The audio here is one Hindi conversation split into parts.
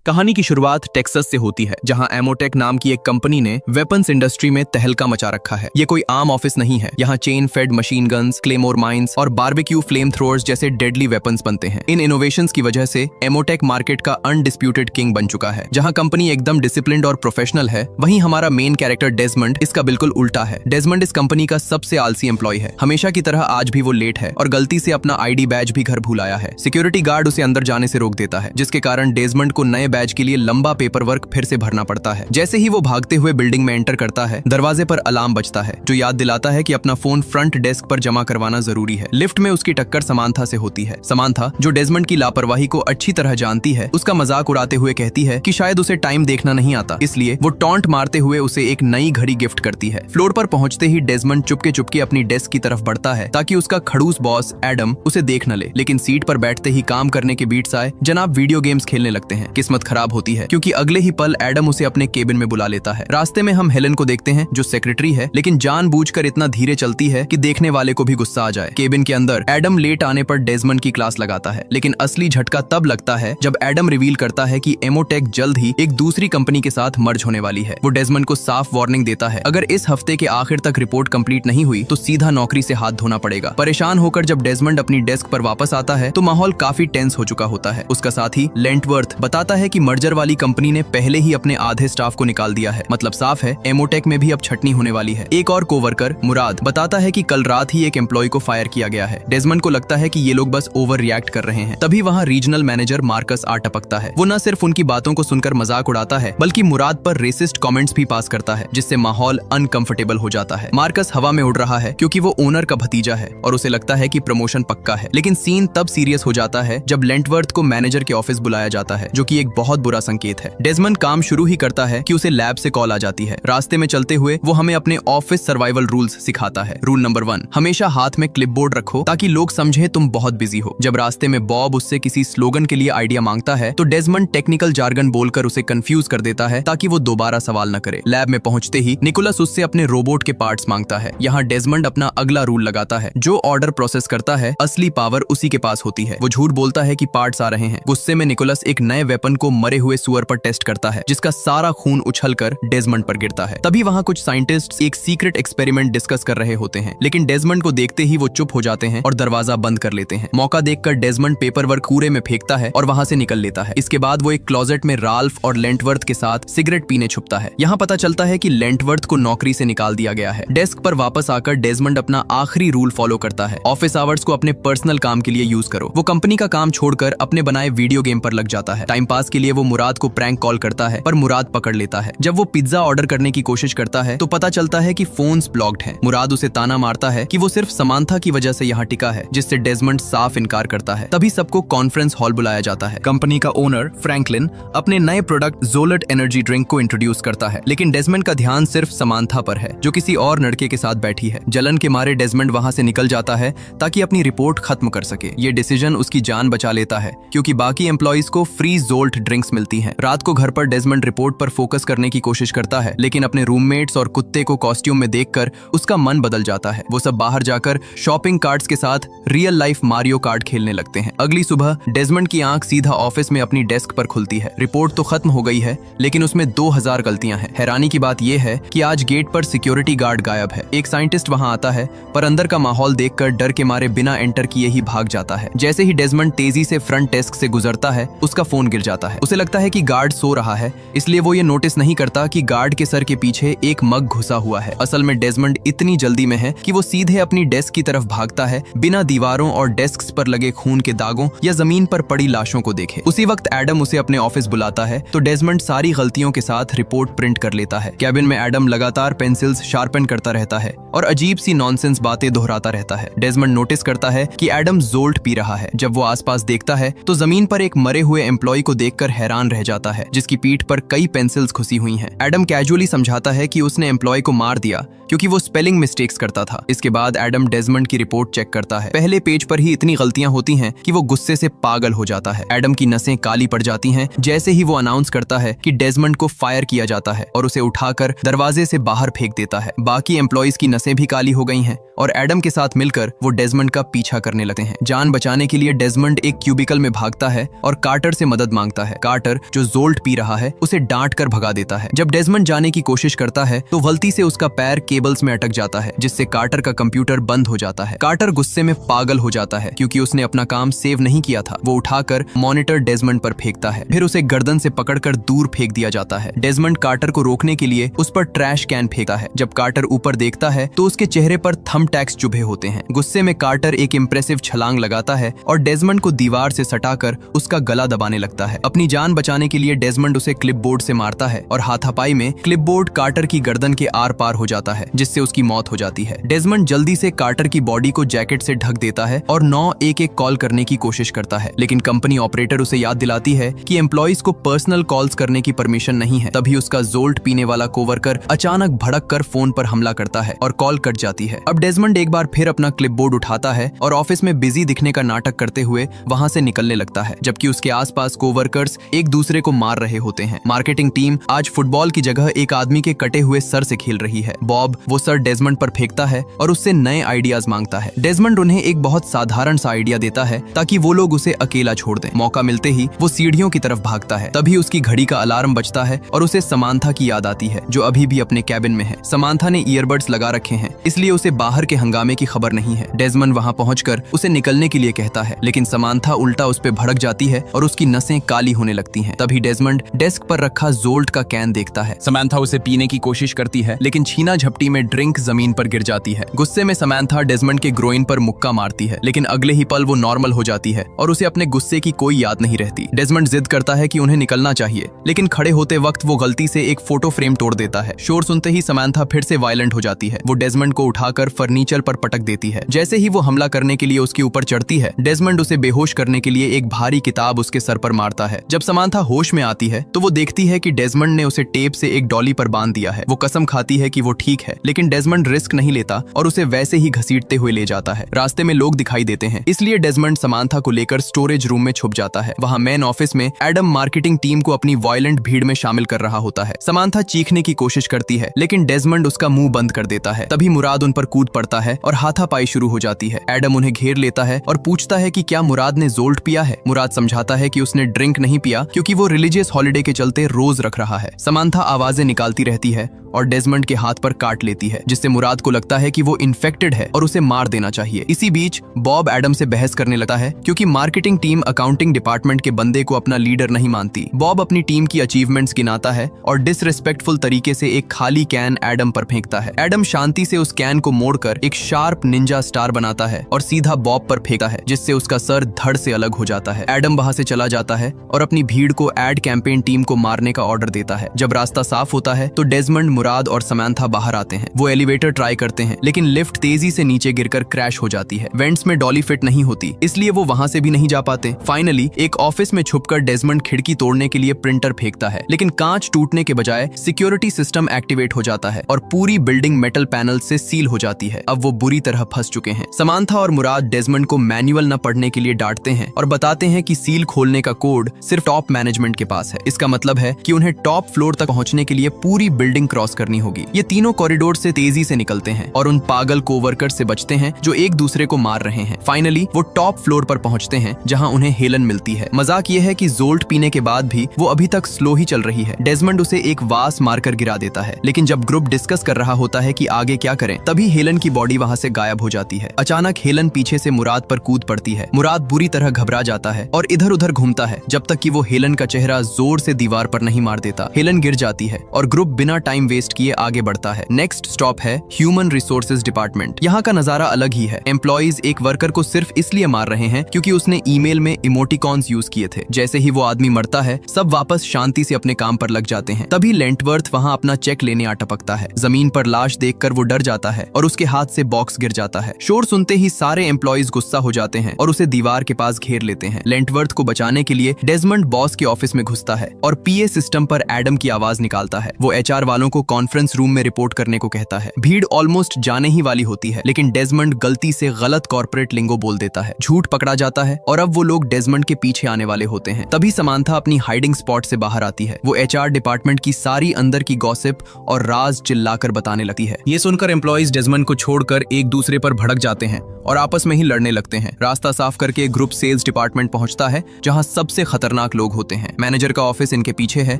कहानी की शुरुआत टेक्सास से होती है, जहां एमोटेक नाम की एक कंपनी ने वेपन्स इंडस्ट्री में तहलका मचा रखा है। ये कोई आम ऑफिस नहीं है। यहाँ chain fed machine guns, claymore mines और बारबेक्यू फ्लेम थ्रोअर्स जैसे डेडली वेपन्स बनते हैं। इन इनोवेशंस की वजह से एमोटेक मार्केट का अनडिस्प्यूटेड किंग बन चुका है। जहाँ कंपनी एकदम डिसिप्लिन्ड और प्रोफेशनल है, वहीं हमारा मेन कैरेक्टर डेजमंड इसका बिल्कुल उल्टा है। डेजमंड इस कंपनी का सबसे आलसी एम्प्लॉय है। हमेशा की तरह आज भी वो लेट है और गलती से अपना आईडी बैज भी घर भूल आया है। सिक्योरिटी गार्ड उसे अंदर जाने से रोक देता है, जिसके कारण डेजमंड को नए बैज के लिए लंबा पेपर वर्क फिर से भरना पड़ता है। जैसे ही वो भागते हुए बिल्डिंग में एंटर करता है, दरवाजे पर अलार्म बजता है, जो याद दिलाता है कि अपना फोन फ्रंट डेस्क पर जमा करवाना जरूरी है। लिफ्ट में उसकी टक्कर समांथा से होती है। समांथा, जो डेजमंड की लापरवाही को अच्छी तरह जानती है, उसका मजाक उड़ाते हुए कहती है कि शायद उसे टाइम देखना नहीं आता, इसलिए वो टॉन्ट मारते हुए उसे एक नई घड़ी गिफ्ट करती है। फ्लोर पर पहुंचते ही डेजमंड चुपके चुपके अपनी डेस्क की तरफ बढ़ता है, ताकि उसका खड़ूस बॉस एडम उसे देख न ले। लेकिन सीट पर बैठते ही काम करने के बीट्स आए, जनाब वीडियो गेम्स खेलने लगते हैं। किस्मत खराब होती है, क्योंकि अगले ही पल एडम उसे अपने केबिन में बुला लेता है। रास्ते में हम हेलन को देखते हैं, जो सेक्रेटरी है, लेकिन जानबूझकर इतना धीरे चलती है कि देखने वाले को भी गुस्सा आ जाए। केबिन के अंदर एडम लेट आने पर डेजमंड की क्लास लगाता है, लेकिन असली झटका तब लगता है जब एडम रिवील करता है कि एमोटेक जल्द ही एक दूसरी कंपनी के साथ मर्ज होने वाली है। वो डेजमंड को साफ वार्निंग देता है, अगर इस हफ्ते के आखिर तक रिपोर्ट कंप्लीट नहीं हुई तो सीधा नौकरी से हाथ धोना पड़ेगा। परेशान होकर जब डेजमंड अपनी डेस्क पर वापस आता है, तो माहौल काफी टेंस हो चुका होता है। उसका साथी लेंटवर्थ बताता है कि मर्जर वाली कंपनी ने पहले ही अपने आधे स्टाफ को निकाल दिया है। मतलब साफ है, एमोटेक में भी अब छटनी होने वाली है। एक और कोवर्कर मुराद बताता है कि कल रात ही एक एम्प्लॉय को फायर किया गया है। डेजमंड को लगता है कि ये लोग बस ओवर रिएक्ट कर रहे हैं। तभी वहाँ रीजनल मैनेजर मार्कस आ टपकता है। वो न सिर्फ उनकी बातों को सुनकर मजाक उड़ाता है, बल्कि मुराद पर रेसिस्ट कमेंट्स भी पास करता है, जिससे माहौल अनकंफर्टेबल हो जाता है। मार्कस हवा में उड़ रहा है, क्योंकि वो ओनर का भतीजा है और उसे लगता है कि प्रमोशन पक्का है। लेकिन सीन तब सीरियस हो जाता है जब लेंटवर्थ को मैनेजर के ऑफिस बुलाया जाता है, जो कि एक बहुत बुरा संकेत है। डेजमंड काम शुरू ही करता है कि उसे लैब से कॉल आ जाती है। रास्ते में चलते हुए वो हमें अपने ऑफिस सर्वाइवल रूल्स सिखाता है। रूल नंबर 1, हमेशा हाथ में क्लिपबोर्ड रखो ताकि लोग समझे तुम बहुत बिजी हो। जब रास्ते में बॉब उससे किसी स्लोगन के लिए आइडिया मांगता है, तो डेजमंड टेक्निकल जार्गन बोलकर उसे कंफ्यूज कर देता है, ताकि वो दोबारा सवाल न करे। लैब में पहुंचते ही निकोलस उससे अपने रोबोट के पार्ट्स मांगता है। यहाँ डेजमंड अपना अगला रूल लगाता है, जो ऑर्डर प्रोसेस करता है, असली पावर उसी के पास होती है। वो झूठ बोलता है कि पार्ट्स आ रहे हैं। गुस्से में निकोलस एक नए वेपन को मरे हुए सुअर पर टेस्ट करता है, जिसका सारा खून उछलकर डेजमंड पर गिरता है। तभी वहाँ कुछ साइंटिस्ट्स एक सीक्रेट एक्सपेरिमेंट डिस्कस कर रहे होते हैं, लेकिन डेजमंड को देखते ही वो चुप हो जाते हैं और दरवाजा बंद कर लेते हैं। मौका देखकर डेजमंड पेपर वर्क कूड़े में फेंकता है और वहाँ से निकल लेता है। इसके बाद वो एक क्लोजेट में राल्फ और लेंटवर्थ के साथ सिगरेट पीने छुपता है। यहाँ पता चलता है कि लेंटवर्थ को नौकरी से निकाल दिया गया है। डेस्क पर वापस आकर डेजमंड अपना आखिरी रूल फॉलो करता है, ऑफिस आवर्स को अपने पर्सनल काम के लिए यूज करो। वो कंपनी का काम छोड़कर अपने बनाए वीडियो गेम पर लग जाता है। टाइम पास के लिए वो मुराद को प्रैंक कॉल करता है, पर मुराद पकड़ लेता है। जब वो पिज्जा ऑर्डर करने की कोशिश करता है, तो पता चलता है कि फोन्स ब्लॉक्ड हैं। मुराद उसे ताना मारता है कि वो सिर्फ समांथा की वजह से यहाँ टिका है, जिससे डेजमंड साफ इनकार करता है। तभी सबको कॉन्फ्रेंस हॉल बुलाया जाता है। कंपनी का ओनर फ्रैंकलिन अपने नए प्रोडक्ट जोलट एनर्जी ड्रिंक को इंट्रोड्यूस करता है, लेकिन डेजमंड का ध्यान सिर्फ समांथा पर है, जो किसी और लड़के के साथ बैठी है। जलन के मारे डेजमंड वहाँ से निकल जाता है, ताकि अपनी रिपोर्ट खत्म कर सके। ये डिसीजन उसकी जान बचा लेता है, क्योंकि बाकी एम्प्लॉइज को फ्री जोल्ट ड्रिंक्स मिलती हैं। रात को घर पर डेजमंड रिपोर्ट पर फोकस करने की कोशिश करता है, लेकिन अपने रूममेट्स और कुत्ते को कॉस्ट्यूम में देखकर उसका मन बदल जाता है। वो सब बाहर जाकर शॉपिंग कार्ट्स के साथ रियल लाइफ मारियो कार्ट खेलने लगते हैं। अगली सुबह डेजमंड की आंख सीधा ऑफिस में अपनी डेस्क पर खुलती है। रिपोर्ट तो खत्म हो गई है, लेकिन उसमें 2000 गलतियां हैं। हैरानी की बात यह है कि आज गेट पर सिक्योरिटी गार्ड गायब है। एक साइंटिस्ट वहां आता है, पर अंदर का माहौल देखकर डर के मारे बिना एंटर किए ही भाग जाता है। जैसे ही डेजमंड तेजी से फ्रंट डेस्क से गुजरता है, उसका फोन गिर जाता है। उसे लगता है कि गार्ड सो रहा है, इसलिए वो ये नोटिस नहीं करता कि गार्ड के सर के पीछे एक मग घुसा हुआ है। असल में डेजमंड इतनी जल्दी में है कि वो सीधे अपनी डेस्क की तरफ भागता है, बिना दीवारों और डेस्क्स पर लगे खून के दागों या जमीन पर पड़ी लाशों को देखे। उसी वक्त एडम उसे अपने ऑफिस बुलाता है, तो डेजमंड सारी गलतियों के साथ रिपोर्ट प्रिंट कर लेता है। कैबिन में एडम लगातार पेंसिल्स शार्पन करता रहता है और अजीब सी नॉनसेंस बातें दोहराता रहता है। डेजमंड नोटिस करता है कि एडम जोल्ट पी रहा है। जब वो आसपास देखता है, तो जमीन पर एक मरे हुए एम्प्लॉय को देखकर हैरान रह जाता है, जिसकी पीठ पर कई पेंसिल्स घुसी हुई हैं। एडम कैजुअली समझाता है कि उसने एम्प्लॉय को मार दिया, क्योंकि वो स्पेलिंग मिस्टेक्स करता था। इसके बाद एडम डेजमंड की रिपोर्ट चेक करता है। पहले पेज पर ही इतनी गलतियां होती हैं कि वो गुस्से से पागल हो जाता है। एडम की नसें काली पड़ जाती हैं जैसे ही वो अनाउंस करता है कि डेजमंड को फायर किया जाता है, और उसे उठाकर दरवाजे से बाहर फेंक देता है। बाकी एम्प्लॉइज की नसें भी काली हो गई हैं और एडम के साथ मिलकर वो डेजमंड का पीछा करने लगते हैं। जान बचाने के लिए डेजमंड एक क्यूबिकल में भागता है और कार्टर से मदद मांगता है। है। कार्टर जो जोल्ट पी रहा है उसे डांट कर भगा देता है। जब डेजमंड जाने की कोशिश करता है तो गलती से उसका पैर केबल्स में अटक जाता है, जिससे कार्टर का कंप्यूटर बंद हो जाता है। कार्टर गुस्से में पागल हो जाता है क्योंकि उसने अपना काम सेव नहीं किया था। वो उठाकर मॉनिटर डेजमंड पर फेंकता है, फिर उसे गर्दन से पकड़कर दूर फेंक दिया जाता है। डेजमंड कार्टर को रोकने के लिए उस पर ट्रैश कैन फेंकता है। जब कार्टर ऊपर देखता है तो उसके चेहरे पर थंब टैग्स चुभे होते हैं। गुस्से में कार्टर एक इंप्रेसिव छलांग लगाता है और डेजमंड को दीवार से सटाकर उसका गला दबाने लगता है। अपनी जान बचाने के लिए डेजमंड उसे क्लिपबोर्ड से मारता है और हाथापाई में क्लिपबोर्ड कार्टर की गर्दन के आर पार हो जाता है, जिससे उसकी मौत हो जाती है। डेजमंड जल्दी से कार्टर की बॉडी को जैकेट से ढक देता है और 911 कॉल करने की कोशिश करता है, लेकिन कंपनी ऑपरेटर उसे याद दिलाती है कि एम्प्लॉइज को पर्सनल कॉल्स करने की परमिशन नहीं है। तभी उसका जोल्ट पीने वाला कोवर्कर अचानक भड़क कर फोन पर हमला करता है और कॉल कट जाती है। अब डेजमंड एक बार फिर अपना क्लिपबोर्ड उठाता है और ऑफिस में बिजी दिखने का नाटक करते हुए वहां से निकलने लगता है, जबकि उसके आसपास कोवर्कर्स एक दूसरे को मार रहे होते हैं। मार्केटिंग टीम आज फुटबॉल की जगह एक आदमी के कटे हुए सर से खेल रही है। बॉब वो सर डेजमंड पर फेंकता है और उससे नए आइडियाज मांगता है। डेजमंड उन्हें एक बहुत साधारण सा आइडिया देता है ताकि वो लोग उसे अकेला छोड़ दें। मौका मिलते ही वो सीढ़ियों की तरफ भागता है। तभी उसकी घड़ी का अलार्म बजता है और उसे समांथा की याद आती है, जो अभी भी अपने कैबिन में है। समांथा ने ईयरबड्स लगा रखे हैं, इसलिए उसे बाहर के हंगामे की खबर नहीं है। डेजमंड वहां पहुंचकर उसे निकलने के लिए कहता है, लेकिन समांथा उल्टा उस पे भड़क जाती है और उसकी नसें काली होने लगती हैं। तभी डेजमंड डेस्क पर रखा जोल्ट का कैन देखता है। समांथा उसे पीने की कोशिश करती है, लेकिन छीना झपटी में ड्रिंक जमीन पर गिर जाती है। गुस्से में समांथा डेजमंड के ग्रोइन पर मुक्का मारती है, लेकिन अगले ही पल वो नॉर्मल हो जाती है और उसे अपने गुस्से की कोई याद नहीं रहती। डेजमंड जिद करता है कि उन्हें निकलना चाहिए, लेकिन खड़े होते वक्त वो गलती से एक फोटो फ्रेम तोड़ देता है। शोर सुनते ही समांथा फिर से वायलेंट हो जाती है। वो डेजमंड को उठाकर फर्नीचर पर पटक देती है। जैसे ही वो हमला करने के लिए उसके ऊपर चढ़ती है, डेजमंड उसे बेहोश करने के लिए एक भारी किताब उसके सर पर मारता है। जब समांथा होश में आती है तो वो देखती है कि डेजमंड ने उसे टेप से एक डॉली पर बांध दिया है। वो कसम खाती है कि वो ठीक है, लेकिन डेजमंड रिस्क नहीं लेता और उसे वैसे ही घसीटते हुए ले जाता है। रास्ते में लोग दिखाई देते हैं, इसलिए डेजमंड समांथा को लेकर स्टोरेज रूम में छुप जाता है। वहां मेन ऑफिस में एडम मार्केटिंग टीम को अपनी वायलेंट भीड़ में शामिल कर रहा होता है। समांथा चीखने की कोशिश करती है, लेकिन डेजमंड उसका मुंह बंद कर देता है। तभी मुराद उन पर कूद पड़ता है और हाथापाई शुरू हो जाती है। एडम उन्हें घेर लेता है और पूछता है कि क्या मुराद ने जोल्ट पिया है। मुराद समझाता है कि उसने ड्रिंक नहीं पिया क्योंकि वो रिलीजियस हॉलिडे के चलते रोज रख रहा है। समांथा आवाजें निकालती रहती है और डेजमंड के हाथ पर काट लेती है, जिससे मुराद को लगता है कि वो इन्फेक्टेड है और उसे मार देना चाहिए। इसी बीच बॉब एडम से बहस करने लगता है क्योंकि मार्केटिंग टीम अकाउंटिंग डिपार्टमेंट के बंदे को अपना लीडर नहीं मानती। बॉब अपनी टीम की अचीवमेंट्स गिनाता है और डिसरिस्पेक्टफुल तरीके से एक खाली कैन एडम पर फेंकता है। एडम शांति से उस कैन को मोड़कर एक शार्प निंजा स्टार बनाता है और सीधा बॉब पर फेंकता है, जिससे उसका सर धड़ से अलग हो जाता है। एडम वहां से चला जाता है और अपनी भीड़ को एड कैंपेन टीम को मारने का ऑर्डर देता है। जब रास्ता साफ होता है तो डेजमंड, मुराद और समांथा बाहर आते हैं। वो एलिवेटर ट्राई करते हैं, लेकिन लिफ्ट तेजी से नीचे गिरकर क्रैश हो जाती है। वेंट्स में डॉली फिट नहीं होती, इसलिए वो वहां से भी नहीं जा पाते। फाइनली एक ऑफिस में छुपकर डेजमंड खिड़की तोड़ने के लिए प्रिंटर फेंकता है, लेकिन कांच टूटने के बजाय सिक्योरिटी सिस्टम एक्टिवेट हो जाता है और पूरी बिल्डिंग मेटल पैनल से सील हो जाती है। अब वो बुरी तरह फंस चुके हैं। समांथा और मुराद डेजमंड को मैनुअल न पढ़ने के लिए डांटते हैं और बताते हैं कि सील खोलने का कोड सिर्फ टॉप मैनेजमेंट के पास है। इसका मतलब है कि उन्हें टॉप फ्लोर तक पहुंचने के लिए पूरी बिल्डिंग क्रॉस करनी होगी। ये तीनों कॉरिडोर से तेजी से निकलते हैं और उन पागल कोवर्कर से बचते हैं जो एक दूसरे को मार रहे हैं। फाइनली वो टॉप फ्लोर पर पहुंचते हैं जहां उन्हें हेलन मिलती है। मजाक ये है कि जोल्ट पीने के बाद भी वो अभी तक स्लो ही चल रही है। डेजमंड उसे एक वास मारकर गिरा देता है, लेकिन जब ग्रुप डिस्कस कर रहा होता है कि आगे क्या करें, तभी हेलन की बॉडी वहां से गायब हो जाती है। अचानक हेलन पीछे से मुराद पर कूद पड़ती है। मुराद बुरी तरह घबरा जाता है और इधर उधर घूमता है जब तक कि वो हेलन का चेहरा जोर से दीवार पर नहीं मार देता। हेलन गिर जाती है और ग्रुप बिना टाइम वेस्ट किए आगे बढ़ता है। नेक्स्ट स्टॉप है ह्यूमन रिसोर्सेज डिपार्टमेंट। यहाँ का नजारा अलग ही है। एम्प्लॉइज एक वर्कर को सिर्फ इसलिए मार रहे हैं क्योंकि उसने ईमेल में इमोटिकॉन्स यूज किए थे। जैसे ही वो आदमी मरता है, सब वापस शांति से अपने काम पर लग जाते हैं। तभी लेंटवर्थ वहाँ अपना चेक लेने आ टपकता है। जमीन पर लाश देखकर वो डर जाता है और उसके हाथ से बॉक्स गिर जाता है। शोर सुनते ही सारे एम्प्लॉइज गुस्सा हो जाते हैं और उसे दीवार के पास घेर लेते हैं। लेंटवर्थ को बचाने के लिए डेजमंड बॉस के ऑफिस में घुसता है और पीए सिस्टम पर एडम की आवाज निकालता है। वो एचआर वालों को कॉन्फ्रेंस रूम में रिपोर्ट करने को कहता है। भीड़ ऑलमोस्ट जाने ही वाली होती है, लेकिन डेजमंड गलती से गलत कॉर्पोरेट लिंगो बोल देता है। झूठ पकड़ा जाता है और अब वो लोग डेजमंड के पीछे आने वाले होते हैं। तभी समांथा अपनी हाइडिंग स्पॉट से बाहर आती है। वो एचआर डिपार्टमेंट की सारी अंदर की गॉसिप और राज चिल्लाकर बताने लगती है। ये सुनकर एम्प्लॉइज डेजमंड को छोड़कर एक दूसरे पर भड़क जाते हैं और आपस में ही लड़ने लगते हैं। रास्ता साफ करके ग्रुप सेल्स डिपार्टमेंट पहुंचता है, जहां सबसे खतरनाक लोग होते हैं। मैनेजर का ऑफिस इनके पीछे है,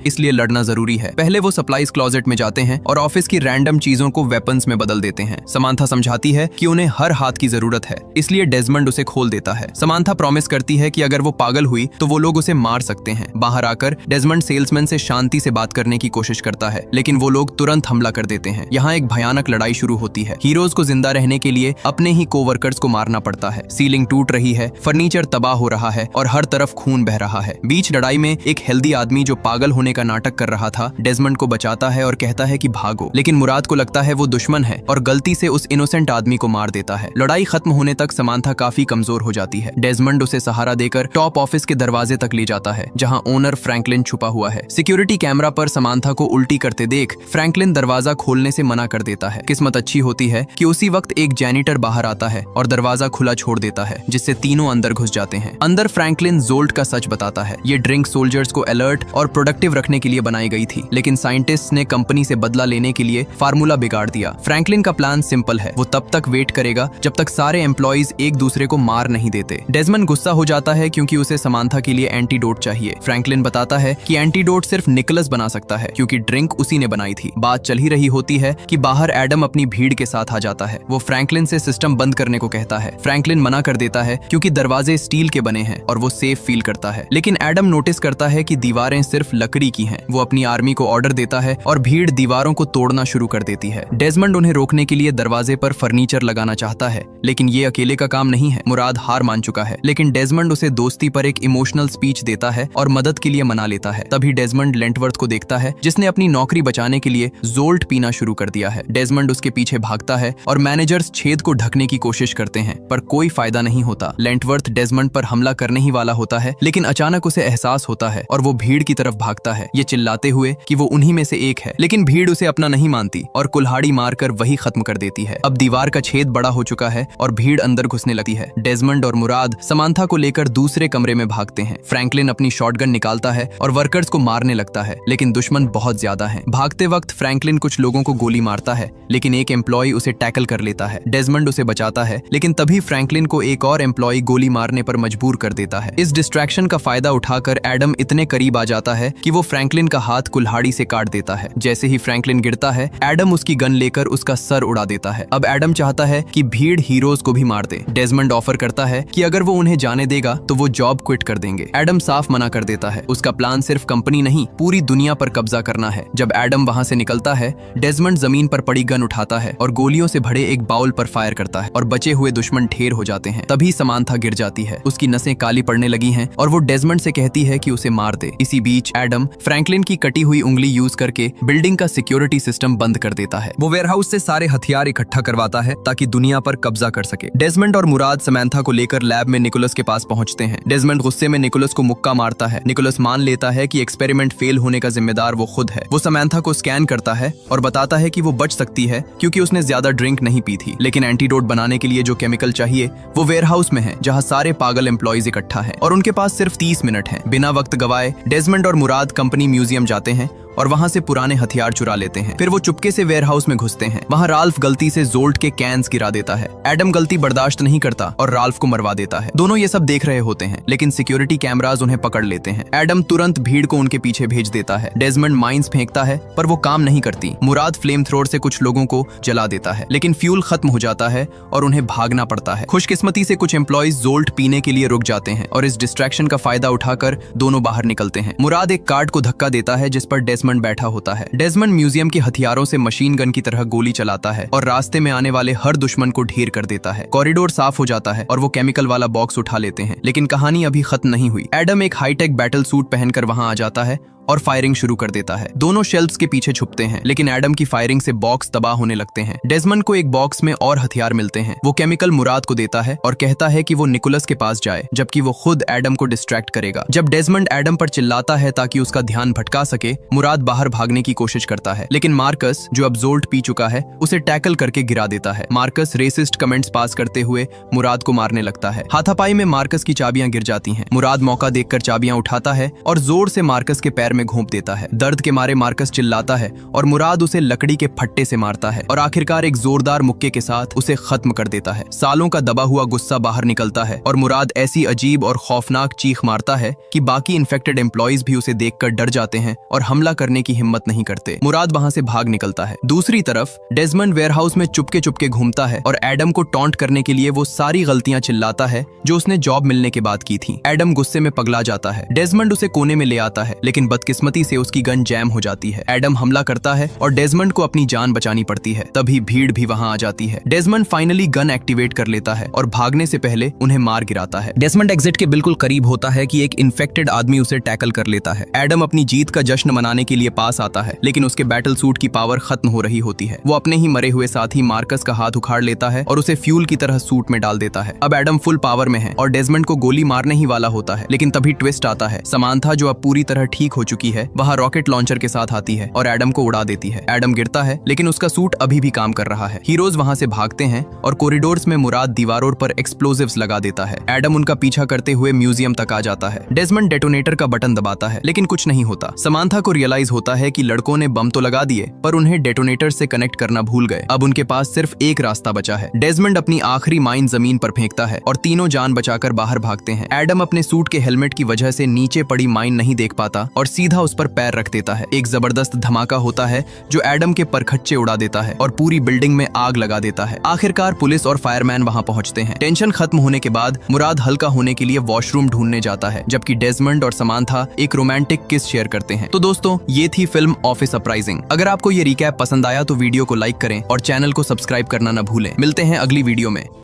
इसलिए लड़ना जरूरी है। पहले वो सप्लाईज क्लोजेट में जाते हैं और ऑफिस की रैंडम चीजों को वेपन्स में बदल देते हैं। समांथा समझाती है कि उन्हें हर हाथ की जरूरत है, इसलिए डेजमंड उसे खोल देता है। समांथा प्रॉमिस करती है कि अगर वो पागल हुई तो वो लोग उसे मार सकते हैं। बाहर आकर डेजमंड सेल्समैन से शांति से बात करने की कोशिश करता है, लेकिन वो लोग तुरंत हमला कर देते हैं। यहाँ एक भयानक लड़ाई शुरू होती है। हीरोज को जिंदा रहने के लिए अपने ही कोवर्कर्स को मारना पड़ता है। सीलिंग टूट रही है, फर्नीचर तबाह हो रहा है और हर तरफ खून बह रहा है। बीच लड़ाई में एक हेल्दी आदमी जो पागल होने का नाटक कर रहा था डेजमंड को बचाता है और कहता है कि भागो, लेकिन मुराद को लगता है वो दुश्मन है और गलती से उस इनोसेंट आदमी को मार देता है। लड़ाई खत्म होने तक समांथा काफी कमजोर हो जाती है। डेजमंड उसे सहारा देकर टॉप ऑफिस के दरवाजे तक ले जाता है, जहां ओनर फ्रैंकलिन छुपा हुआ है। सिक्योरिटी कैमरा पर समांथा को उल्टी करते देख फ्रैंकलिन दरवाजा खोलने से मना कर देता है। किस्मत अच्छी होती है कि उसी वक्त एक जैनिटर बाहर आता है और दरवाजा खुला छोड़ देता है, जिससे तीनों अंदर घुस जाते हैं। अंदर फ्रैंकलिन जोल्ट का सच बताता है। ये ड्रिंक सोल्जर्स को अलर्ट और प्रोडक्टिव रखने के लिए बनाई गई थी, लेकिन साइंटिस्ट ने कंपनी से बदला लेने के लिए फार्मूला बिगाड़ दिया। फ्रैंकलिन का प्लान सिंपल है, वो तब तक वेट करेगा जब तक सारे एम्प्लॉइज एक दूसरे को मार नहीं देते। डेजमंड गुस्सा हो जाता है क्योंकि उसे समांथा के लिए एंटीडोट चाहिए। फ्रैंकलिन बताता है कि एंटीडोट सिर्फ निकोलस बना सकता है, क्योंकि ड्रिंक उसी ने बनाई थी। बात चल ही रही होती है कि बाहर एडम अपनी भीड़ के साथ आ जाता है। वो फ्रैंकलिन से सिस्टम बंद करने को कहता है। फ्रैंकलिन मना कर देता है क्योंकि दरवाजे स्टील के बने हैं और वो सेफ फील करता है, लेकिन एडम नोटिस करता है कि दीवारें सिर्फ लकड़ी की हैं। वो अपनी आर्मी को ऑर्डर देता है और भीड़ दीवारों को तोड़ना शुरू कर देती है। डेजमंड उन्हें रोकने के लिए दरवाजे पर फर्नीचर लगाना चाहता है, लेकिन ये अकेले का काम नहीं है। मुराद हार मान चुका है, लेकिन डेजमंड उसे दोस्ती पर एक इमोशनल स्पीच देता है और मदद के लिए मना लेता है। तभी डेजमंड लेंटवर्थ को देखता है, जिसने अपनी नौकरी बचाने के लिए जोल्ट पीना शुरू कर दिया है। डेजमंड उसके पीछे भागता है और मैनेजर्स छेद को ढकने की कोशिश करते हैं, पर कोई फायदा नहीं होता। लेंटवर्थ डेजमंड पर हमला करने ही वाला होता है, लेकिन अचानक उसे एहसास होता है और वो भीड़ की तरफ भागता है, ये चिल्लाते हुए कि वो उन्हीं में से एक है। लेकिन भीड़ उसे अपना नहीं मानती और कुल्हाड़ी मारकर वही खत्म कर देती है। अब दीवार का छेद बड़ा हो चुका है और भीड़ अंदर घुसने लगती है। डेजमंड और मुराद समांथा को लेकर दूसरे कमरे में भागते हैं। फ्रैंकलिन अपनी शॉटगन निकालता है और वर्कर्स को मारने लगता है, लेकिन दुश्मन बहुत ज्यादा है। भागते वक्त फ्रैंकलिन कुछ लोगों को गोली मारता है, लेकिन एक एम्प्लॉय उसे टैकल कर लेता है। डेजमंड उसे बचाता है, लेकिन तभी फ्रैंकलिन को एक और एम्प्लॉय गोली मारने पर मजबूर कर देता है। इस डिस्ट्रैक्शन का फायदा उठाकर एडम इतने करीब आ जाता है कि वो फ्रैंकलिन का हाथ कुल्हाड़ी से काट देता है। जैसे ही फ्रैंकलिन गिरता है, एडम उसकी गन लेकर उसका सर उड़ा देता है। अब एडम चाहता है कि भीड़ हीरोज को भी मार दे। डेजमंड ऑफर करता है कि अगर वो उन्हें जाने देगा तो वो जॉब क्विट कर देंगे। एडम साफ मना कर देता है। उसका प्लान सिर्फ कंपनी नहीं, पूरी दुनिया पर कब्जा करना है। जब एडम वहां से निकलता है, डेजमंड जमीन पर पड़ी गन उठाता है और गोलियों से भरे एक बाउल पर फायर करता है और बचे हुए दुश्मन ढेर हो जाते हैं। तभी समांथा गिर जाती है, उसकी नसें काली पड़ने लगी हैं और वो डेजमंड से कहती है कि उसे मार दे। इसी बीच एडम फ्रैंकलिन की कटी हुई उंगली यूज करके बिल्डिंग का सिक्योरिटी सिस्टम बंद कर देता है। वो वेयरहाउस से सारे हथियार इकट्ठा करवाता है ताकि दुनिया पर कब्जा कर सके। डेजमंड और मुराद समांथा को लेकर लैब में निकोलस के पास पहुंचते हैं। डेजमंड गुस्से में निकोलस को मुक्का मारता है। निकोलस मान लेता है कि एक्सपेरिमेंट फेल होने का जिम्मेदार वो खुद है। वो समांथा को स्कैन करता है और बताता है कि वो बच सकती है क्योंकि उसने ज्यादा ड्रिंक नहीं पी थी, लेकिन एंटीडोट बनाने के लिए जो केमिकल चाहिए वो वेयरहाउस में है, जहां सारे पागल एम्प्लॉइज इकट्ठा है और उनके पास सिर्फ 30 मिनट हैं। बिना वक्त गवाए डेजमंड और मुराद कंपनी म्यूजियम जाते हैं और वहां से पुराने हथियार चुरा लेते हैं। फिर वो चुपके से वेयरहाउस में घुसते हैं। वहां राल्फ गलती से जोल्ट के कैंस गिरा देता है। एडम गलती बर्दाश्त नहीं करता और राल्फ को मरवा देता है। दोनों ये सब देख रहे होते हैं, लेकिन सिक्योरिटी कैमरास उन्हें पकड़ लेते हैं। एडम तुरंत भीड़ को उनके पीछे भेज देता है। डेजमंड माइंस फेंकता है, पर वो काम नहीं करती। मुराद फ्लेम थ्रोर से कुछ लोगों को जला देता है, लेकिन फ्यूल खत्म हो जाता है और उन्हें भागना पड़ता है। खुशकिस्मती से कुछ एम्प्लॉइज जोल्ट पीने के लिए रुक जाते हैं और इस डिस्ट्रैक्शन का फायदा उठाकर दोनों बाहर निकलते हैं। मुराद एक कार्ड को धक्का देता है जिस पर डेजमंड बैठा होता है। डेजमंड म्यूजियम के हथियारों से मशीन गन की तरह गोली चलाता है और रास्ते में आने वाले हर दुश्मन को ढेर कर देता है। कॉरिडोर साफ हो जाता है और वो केमिकल वाला बॉक्स उठा लेते हैं, लेकिन कहानी अभी खत्म नहीं हुई। एडम एक हाईटेक बैटल सूट पहनकर वहां आ जाता है और फायरिंग शुरू कर देता है। दोनों शेल्फ्स के पीछे छुपते हैं, लेकिन एडम की फायरिंग से बॉक्स तबाह होने लगते हैं। डेजमंड को एक बॉक्स में और हथियार मिलते हैं। वो केमिकल मुराद को देता है और कहता है कि वो निकोलस के पास जाए, जबकि वो खुद एडम को डिस्ट्रैक्ट करेगा। जब डेजमंड एडम पर चिल्लाता है ताकि उसका ध्यान भटका सके, मुराद बाहर भागने की कोशिश करता है, लेकिन मार्कस, जो अब जोल्ट पी चुका है, उसे टैकल करके गिरा देता है। मार्कस रेसिस्ट कमेंट्स पास करते हुए मुराद को मारने लगता है। हाथापाई में मार्कस की चाबियां गिर जाती हैं। मुराद मौका देखकर चाबियां उठाता है और जोर से मार्कस के पैर में घोंप देता है। दर्द के मारे मार्कस चिल्लाता है और मुराद उसे लकड़ी के फट्टे से मारता है और आखिरकार एक जोरदार मुक्के के साथ उसे खत्म कर देता है। सालों का दबा हुआ गुस्सा बाहर निकलता है और मुराद ऐसी अजीब और खौफनाक चीख मारता है कि बाकी इन्फेक्टेड एम्प्लॉइज भी उसे देखकर डर जाते हैं और हमला करने की हिम्मत नहीं करते। मुराद वहां से भाग निकलता है। दूसरी तरफ डेजमंड वेयरहाउस में चुपके चुपके घूमता है और एडम को टॉन्ट करने के लिए वो सारी गलतियां चिल्लाता है जो उसने जॉब मिलने के बाद की थी। एडम गुस्से में पगला जाता है। डेजमंड उसे कोने में ले आता है, लेकिन बदकिस्मती से उसकी गन जैम हो जाती है। एडम हमला करता है और डेजमंड को अपनी जान बचानी पड़ती है। तभी भीड़ भी वहां आ जाती है। डेजमंड फाइनली गन एक्टिवेट कर लेता है और भागने से पहले उन्हें मार गिराता है। डेजमंड एग्जिट के बिल्कुल करीब होता है कि एक इन्फेक्टेड आदमी उसे टैकल कर लेता है। एडम अपनी जीत का जश्न मनाने के लिए पास आता है, लेकिन उसके बैटल सूट की पावर खत्म हो रही होती है। वो अपने ही मरे हुए साथी मार्कस का हाथ उखाड़ लेता है और उसे फ्यूल की तरह सूट में डाल देता है। अब एडम फुल पावर में है और डेजमंड को गोली मारने ही वाला होता है, लेकिन तभी ट्विस्ट आता है। समांथा, जो अब पूरी तरह ठीक हो चुकी है, वहां रॉकेट लॉन्चर के साथ आती है और एडम को उड़ा देती है। एडम गिरता है, लेकिन उसका सूट अभी भी काम कर रहा है। हीरोज वहां से भागते हैं और कॉरिडोर्स में मुराद दीवारों पर एक्सप्लोजिव्स लगा देता है। एडम उनका पीछा करते हुए म्यूजियम तक आ जाता है। डेजमंड डेटोनेटर का बटन दबाता है, लेकिन कुछ नहीं होता। समांथा को रियलाइज होता है कि लड़कों ने बम तो लगा दिए, पर उन्हें डेटोनेटर से कनेक्ट करना भूल गए। अब उनके पास सिर्फ एक रास्ता बचा है। डेजमंड अपनी आखिरी माइन जमीन पर फेंकता है और तीनों जान बचाकर बाहर भागते हैं। एडम अपने सूट के हेलमेट की वजह से नीचे पड़ी माइन नहीं देख पाता और सीधा उस पर पैर रख देता है। एक जबरदस्त धमाका होता है जो एडम के परखच्चे उड़ा देता है और पूरी बिल्डिंग में आग लगा देता है। आखिरकार पुलिस और फायरमैन वहां पहुंचते हैं। टेंशन खत्म होने के बाद मुराद हल्का होने के लिए वॉशरूम ढूंढने जाता है, जबकि डेजमंड और समांथा एक रोमांटिक किस शेयर करते हैं। तो दोस्तों, ये थी फिल्म ऑफिस अपराइजिंग। अगर आपको ये रिकैप पसंद आया तो वीडियो को लाइक करें और चैनल को सब्सक्राइब करना न भूलें। मिलते हैं अगली वीडियो में।